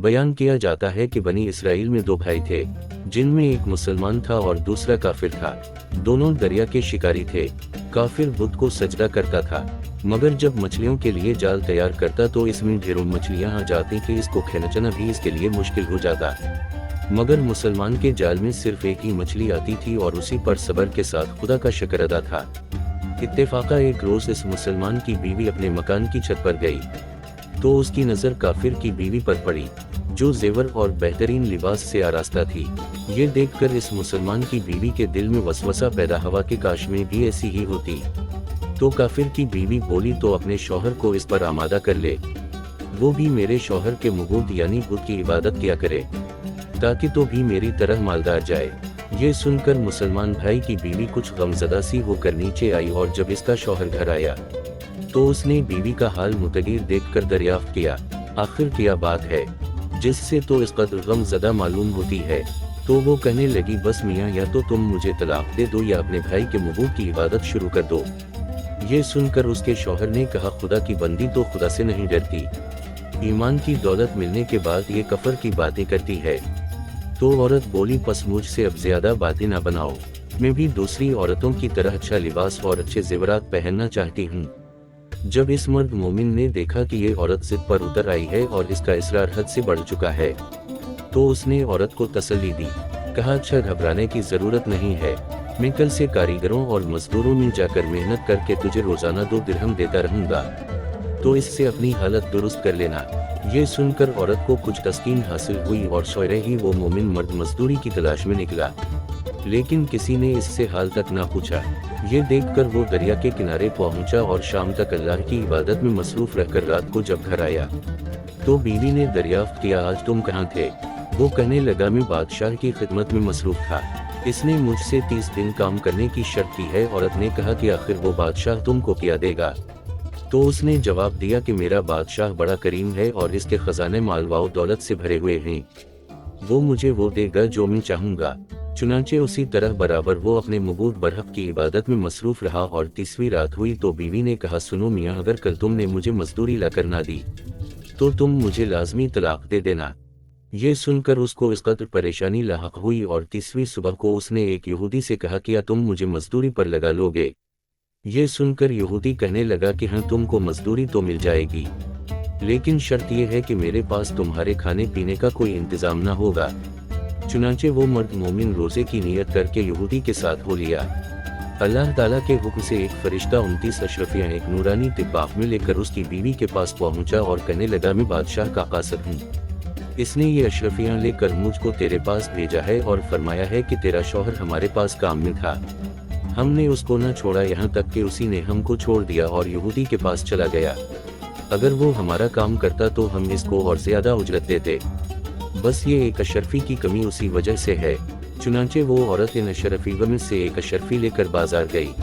बयान किया जाता है कि बनी इसराइल में दो भाई थे, जिनमें एक मुसलमान था और दूसरा काफिर था। दोनों दरिया के शिकारी थे। काफिर बुत को सजदा करता था, मगर जब मछलियों के लिए जाल तैयार करता तो इसमें ढेरों मछलियां आ जाती कि इसको खींचना भी इसके लिए मुश्किल हो जाता। मगर मुसलमान के जाल में सिर्फ एक ही मछली आती थी और उसी पर सब्र के साथ खुदा का शुक्र अदा था। इत्तेफाका एक रोज इस मुसलमान की बीवी अपने मकान की छत पर गई तो उसकी नजर काफिर की बीवी पर पड़ी, जो जेवर और बेहतरीन लिबास से आरास्ता थी। ये देखकर इस मुसलमान की बीवी के दिल में वसवसा पैदा हुआ कि काश में भी ऐसी ही होती। तो काफिर की बीवी बोली, तो अपने शौहर को इस पर आमादा कर ले, वो भी मेरे शौहर के मुबूद यानी बुत की इबादत किया करे, ताकि तो भी मेरी तरह मालदार जाए। ये सुनकर मुसलमान भाई की बीवी कुछ गमज़दा सी होकर नीचे आई और जब इसका शौहर घर आया तो उसने बीवी का हाल मुतगीर देखकर दरियाफ्त किया, आखिर क्या बात है जिससे तो इस कदर गमज़दा मालूम होती है। तो वो कहने लगी, बस मियाँ, या तो तुम मुझे तलाक दे दो या अपने भाई के मुबूद की इबादत शुरू कर दो। ये सुनकर उसके शौहर ने कहा, खुदा की बंदी तो खुदा से नहीं डरती, ईमान की दौलत मिलने के बाद ये कफर की बातें करती है। तो औरत बोली, बस मुझसे अब ज्यादा बातें ना बनाओ, मैं भी दूसरी औरतों की तरह अच्छा लिबास और अच्छे जेवरात पहनना चाहती हूँ। जब इस मर्द मोमिन ने देखा कि ये औरत जिद पर उतर आई है और इसका इसरार हद से बढ़ चुका है, तो उसने औरत को तसल्ली दी, कहा, अच्छा घबराने की जरूरत नहीं है, मैं कल से कारीगरों और मजदूरों में जाकर मेहनत करके तुझे रोजाना 2 दिरहम देता रहूंगा, तो इससे अपनी हालत दुरुस्त कर लेना। ये सुनकर औरत को कुछ तस्कीन हासिल हुई और शौहरे ही वो मोमिन मर्द मजदूरी की तलाश में निकला, लेकिन किसी ने इससे हाल तक ना पूछा। ये देखकर वो दरिया के किनारे पहुंचा और शाम तक अल्लाह की इबादत में मसरूफ रहकर रात को जब घर आया तो बीवी ने दरियाफ्त किया, आज तुम कहाँ थे? वो कहने लगा, मैं बादशाह की खिदमत में मसरूफ था, इसने मुझसे 30 दिन काम करने की शर्त की है। औरत ने कहा कि आखिर वो बादशाह तुमको क्या देगा? तो उसने जवाब दिया कि मेरा बादशाह बड़ा करीम है और इसके खजाने मालवाओ दौलत से भरे हुए हैं, वो मुझे वो देगा जो मैं चाहूंगा। चुनांचे उसी तरह बराबर वो अपने मबूद बरहक की इबादत में मसरूफ रहा और 30वीं रात हुई तो बीवी ने कहा, सुनो मियाँ, अगर कल तुमने मुझे मजदूरी ला कर ना दी तो तुम मुझे लाजमी तलाक दे देना। ये सुनकर उसको इस कदर परेशानी लाहक हुई और 30वीं सुबह को उसने एक यहूदी से कहा, क्या तुम मुझे मजदूरी पर लगा लोगे? ये सुनकर यहूदी कहने लगा कि हाँ, तुमको मजदूरी तो मिल जाएगी, लेकिन शर्त यह है कि मेरे पास तुम्हारे खाने पीने का कोई इंतजाम ना होगा। चुनांचे वो मर्द मोमिन रोजे की नियत करके यहूदी के साथ हो लिया। अल्लाह ताला के हुक्म से एक फरिश्ता 29 अशरफियाँ एक नूरानी तिब्बाक में लेकर उसकी बीवी के पास पहुंचा और कहने लगा, मैं बादशाह का कासद हूँ, इसने ये अशरफियाँ लेकर मुझको तेरे पास भेजा है और फरमाया है कि तेरा शौहर हमारे पास काम में था, हमने उसको न छोड़ा, यहाँ तक कि उसी ने हमको छोड़ दिया और यहूदी के पास चला गया। अगर वो हमारा काम करता तो हम इसको और ज्यादा उजरत देते, बस ये एक अशरफी की कमी उसी वजह से है। चुनांचे वो औरत इन अशरफियों में से एक अशरफी लेकर बाजार गई।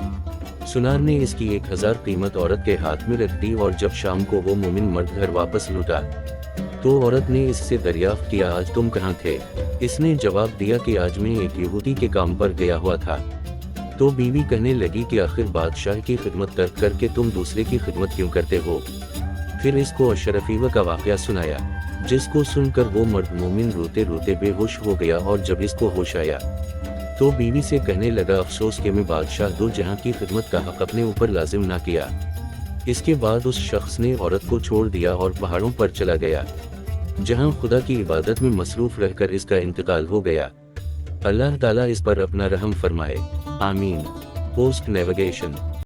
सुनार ने इसकी 1000 कीमत औरत के हाथ में रख दी और जब शाम को वो मोमिन मर्द घर वापस लौटा तो औरत ने इससे दरियाफ्त किया, आज तुम कहाँ थे? इसने जवाब दिया कि आज मैं एक यहूदी के काम पर गया हुआ था। तो बीवी कहने लगी कि आखिर बादशाह की खिदमत तर्क करके तुम दूसरे की खिदमत क्यों करते हो? फिर इसको अशरफीवा का वाकया सुनाया, जिसको सुनकर वो मर्द मोमिन रोते रोते बेहोश हो गया और जब इसको होश आया तो बीवी से कहने लगा, अफसोस कि मैं बादशाह दो जहां की खिदमत का हक अपने ऊपर लाजिम ना किया। इसके बाद उस शख्स ने औरत को छोड़ दिया और पहाड़ों पर चला गया, जहां खुदा की इबादत में मसरूफ रहकर इसका इंतकाल हो गया। अल्लाह ताला इस पर अपना रहम फरमाए, आमीन। Post navigation.